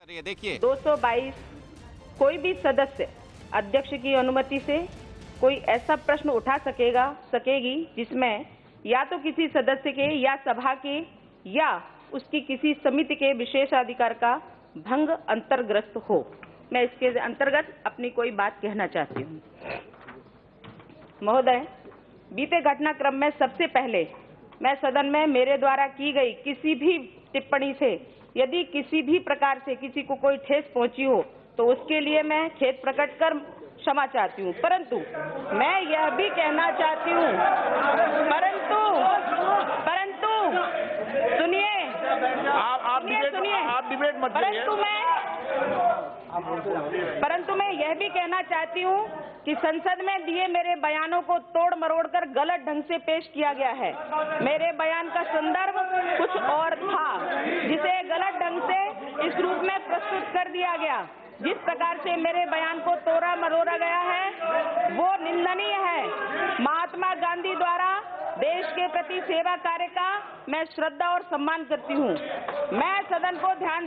ये देखिए 222 कोई भी सदस्य अध्यक्ष की अनुमति से कोई ऐसा प्रश्न उठा सकेगी जिसमें या तो किसी सदस्य के या सभा के या उसकी किसी समिति के विशेषाधिकार का भंग अंतर्ग्रस्त हो। मैं इसके अंतर्गत अपनी कोई बात कहना चाहती हूँ। महोदय, बीते घटनाक्रम में सबसे पहले मैं सदन में मेरे द्वारा की गई किसी भी टिप्पणी से यदि किसी भी प्रकार से किसी को कोई ठेस पहुंची हो तो उसके लिए मैं खेद प्रकट कर क्षमा चाहती हूँ। परंतु मैं यह भी कहना चाहती हूँ, परंतु सुनिए, आप डिबेट मत कीजिए। परंतु मैं यह भी कहना चाहती हूँ कि संसद में दिए मेरे बयानों को तोड़ मरोड़ कर गलत ढंग से पेश किया गया है। मेरे बयान का संदर्भ कुछ और था जिसे गलत ढंग से इस रूप में प्रस्तुत कर दिया गया। जिस प्रकार से मेरे बयान को तोड़ा मरोड़ा गया है वो निंदनीय है। महात्मा गांधी द्वारा देश के प्रति सेवा कार्य का मैं श्रद्धा और सम्मान करती हूँ। मैं सदन को ध्यान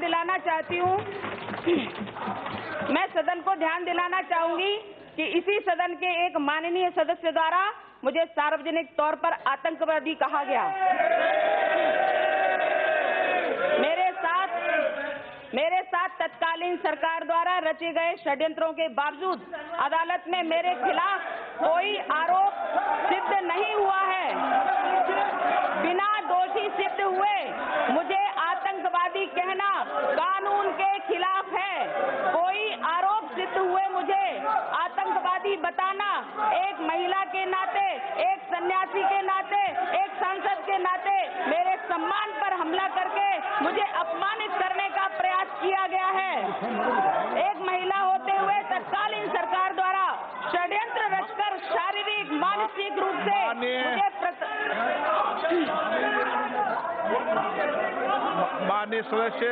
दिलाना चाहूंगी कि इसी सदन के एक माननीय सदस्य द्वारा मुझे सार्वजनिक तौर पर आतंकवादी कहा गया। मेरे साथ तत्कालीन सरकार द्वारा रचे गए षड्यंत्रों के बावजूद अदालत में मेरे खिलाफ कोई आरोप सिद्ध नहीं हुआ है। बिना दोषी सिद्ध हुए मुझे आतंकवादी कहना कानून के खिलाफ है। कोई आरोप सिद्ध हुए मुझे आतंकवादी बताना एक महिला के नाते, एक सन्यासी के नाते, एक सांसद के नाते मेरे सम्मान पर हमला करके मुझे अपमानित करने का प्रयास किया गया है। एक महिला होते हुए तत्कालीन सरकार द्वारा षड्यंत्र रचकर शारीरिक मानसिक रूप से माननीय सदस्य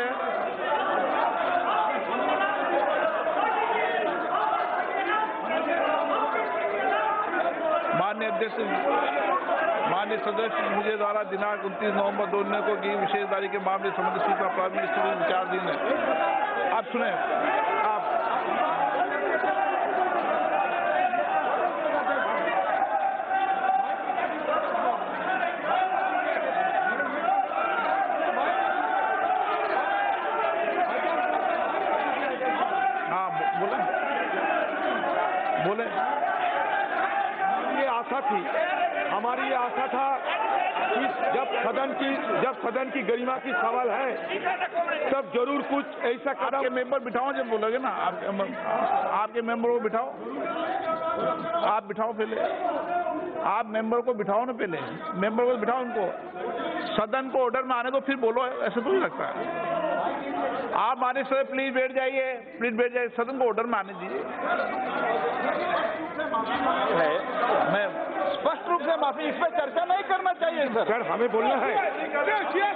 माननीय अध्यक्ष, माननीय सदस्य मुझे द्वारा दिनांक 29 नवंबर 2019 को की विशेष दारी के मामले संबंधी सूचना प्राथमिक स्थिति विचाराधीन है। आप सुने, आप बोले। ये आशा थी, हमारी ये आशा था कि जब सदन की गरिमा की सवाल है तब जरूर कुछ ऐसा कदम। आपके मेंबर बिठाओ, जब बोलोगे ना आपके मेंबर को बिठाओ, आप बिठाओ पहले, आप मेंबर को बिठाओ ना, पहले मेंबर को बिठाओ, उनको सदन को ऑर्डर में आने दो, फिर बोलो। ऐसे तो नहीं लगता है। आप माननीय सर प्लीज बैठ जाइए, सदन को ऑर्डर में आने दीजिए। मैं स्पष्ट रूप से माफी, इस पर चर्चा नहीं करना चाहिए सर। हमें बोलना है,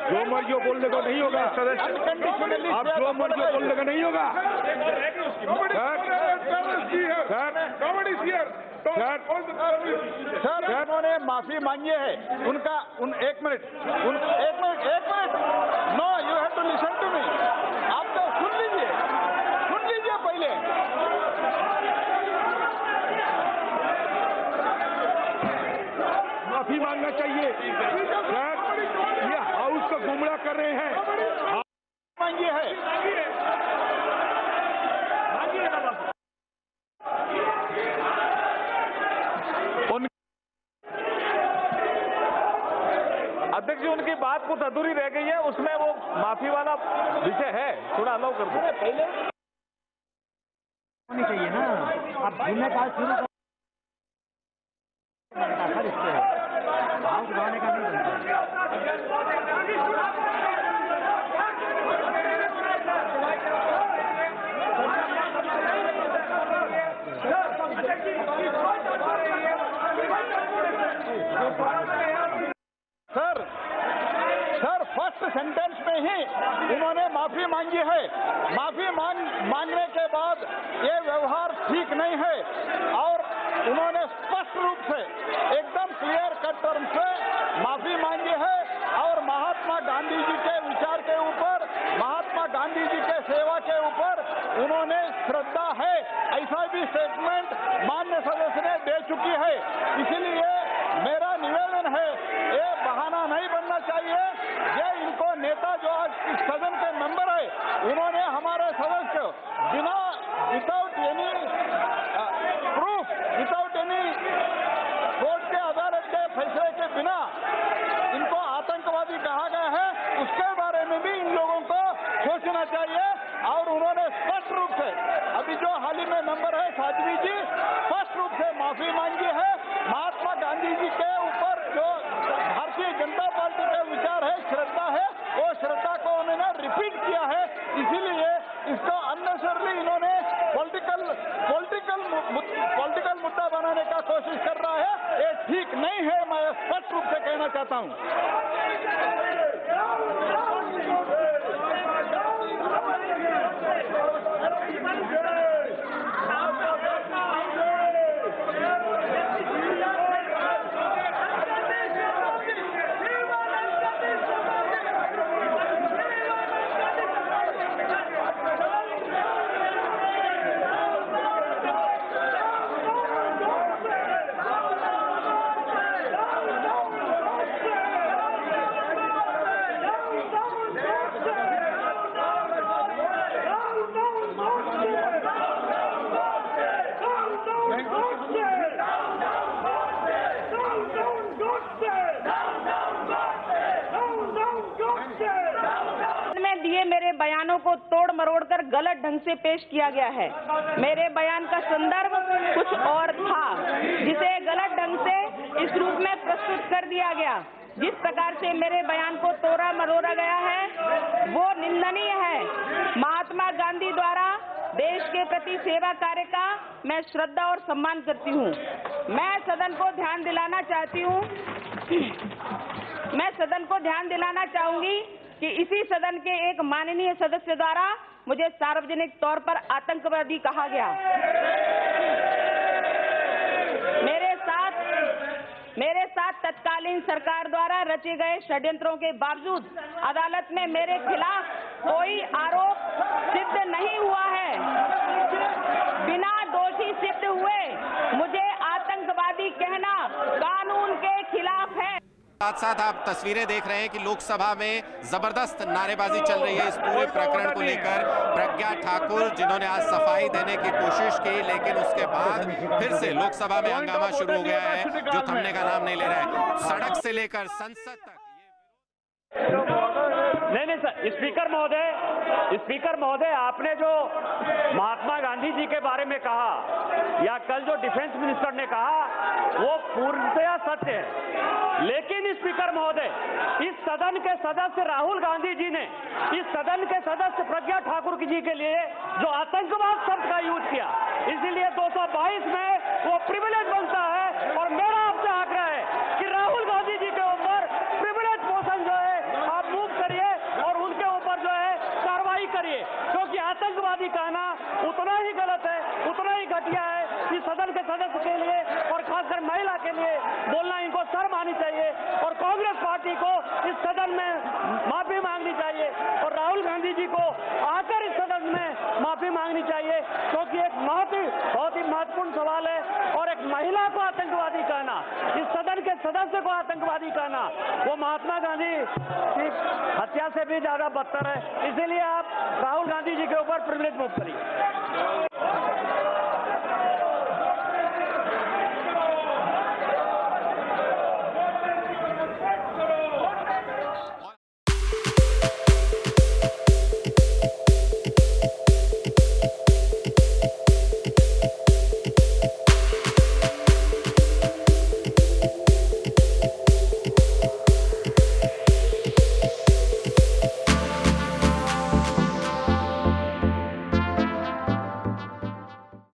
जो मर्जी हो बोलने को नहीं होगा। अनकंडीशनली आप जो मर्जी हो बोलने का नहीं होगा। सर उन्होंने माफी मांगी है, एक minute, no, you have to listen to me. आप तो सुन लीजिए पहले। माफी मांगना चाहिए सर, ये हाउस को गुमराह कर रहे हैं। मांगिए है, अध्यक्ष जी उनकी बात कुछ अधूरी रह गई है, उसमें वो माफी वाला विषय है, थोड़ा अलाउ कर दो। पहले होनी चाहिए ना, आप भूलने का शुरू सर, इससे भाव बढ़ाने का नहीं बनता। सर फर्स्ट सेंटेंस में ही उन्होंने माफी मांगी है। माफी मांगने के बाद ये व्यवहार ठीक नहीं है और उन्होंने स्पष्ट रूप से एकदम क्लियर कट टर्म से माफी मांगी है और महात्मा गांधी जी के विचार के ऊपर, महात्मा गांधी जी के सेवा के उन्होंने श्रद्धा है ऐसा भी स्टेटमेंट माननीय सदस्य ने दे चुकी है। इसीलिए मेरा निवेदन है, ये बहाना नहीं बनना चाहिए। ये इनको नेता जो आज इस सदन के मेंबर है, उन्होंने हमारे सदस्य बिना without any proof, without any court के अदालत के फैसले के बिना इनको आतंकवादी कहा गया है, उसके बारे में भी इन लोगों को सोचना चाहिए। और उन्होंने स्पष्ट रूप से, अभी जो हाल ही में मेंबर है साध्वी जी, स्पष्ट रूप से माफी मांगी है। महात्मा गांधी जी के ऊपर जो भारतीय जनता पार्टी का विचार है, श्रद्धा है, वो श्रद्धा को उन्होंने रिपीट किया है। इसीलिए इसको अननेसेसरली इन्होंने पॉलिटिकल मुद्दा बनाने का कोशिश कर रहा है। ये ठीक नहीं है, मैं स्पष्ट रूप से कहना चाहता हूं। में दिए मेरे बयानों को तोड़ मरोड़ कर गलत ढंग से पेश किया गया है। मेरे बयान का संदर्भ कुछ और था, जिसे गलत ढंग से इस रूप में प्रस्तुत कर दिया गया। जिस प्रकार से मेरे बयान को तोड़ा मरोड़ा गया है वो निंदनीय है। महात्मा गांधी द्वारा देश के प्रति सेवा कार्य का मैं श्रद्धा और सम्मान करती हूँ। मैं सदन को ध्यान दिलाना चाहूंगी कि इसी सदन के एक माननीय सदस्य द्वारा मुझे सार्वजनिक तौर पर आतंकवादी कहा गया। मेरे साथ तत्कालीन सरकार द्वारा रचे गए षड्यंत्रों के बावजूद अदालत में मेरे खिलाफ कोई आरोप सिद्ध नहीं हुआ है। बिना दोषी सिद्ध हुए मुझे आतंकवादी कहना कानून के खिलाफ है। साथ साथ आप तस्वीरें देख रहे हैं कि लोकसभा में जबरदस्त नारेबाजी चल रही है इस पूरे प्रकरण को लेकर। प्रज्ञा ठाकुर जिन्होंने आज सफाई देने की कोशिश की, लेकिन उसके बाद फिर से लोकसभा में हंगामा शुरू हो गया है जो थमने का नाम नहीं ले रहा है। सड़क से लेकर संसद तक नहीं सर, स्पीकर महोदय, आपने जो महात्मा गांधी जी के बारे में कहा या कल जो डिफेंस मिनिस्टर ने कहा वो पूर्णतया सत्य है। लेकिन स्पीकर महोदय, इस सदन के सदस्य राहुल गांधी जी ने इस सदन के सदस्य प्रज्ञा ठाकुर जी के लिए जो आतंकवाद शब्द का यूज किया, इसीलिए 222 में वो प्रिविलेज बनता है। और मेरा आपसे आग्रह है कि राहुल गांधी जी के ऊपर प्रिविलेज मोशन जो है आप मूव करिए और उनके ऊपर जो है कार्रवाई करिए, क्योंकि आतंकवादी कहना उतना ही गलत है, उतना ही घटिया है कि सदन के सदस्य के लिए और खासकर महिला के लिए बोलना इनको शर्म आनी चाहिए। और कांग्रेस पार्टी को इस सदन में माफी मांगनी चाहिए और राहुल गांधी जी को आकर इस सदन में माफी मांगनी चाहिए, क्योंकि एक बहुत ही महत्वपूर्ण सवाल है। और एक महिला को आतंकवादी कहना, इस सदन के सदस्य को आतंकवादी कहना, वो महात्मा गांधी की हत्या से भी ज्यादा बदतर है। इसीलिए आप राहुल गांधी जी के ऊपर प्रिविलेज मूव करिए।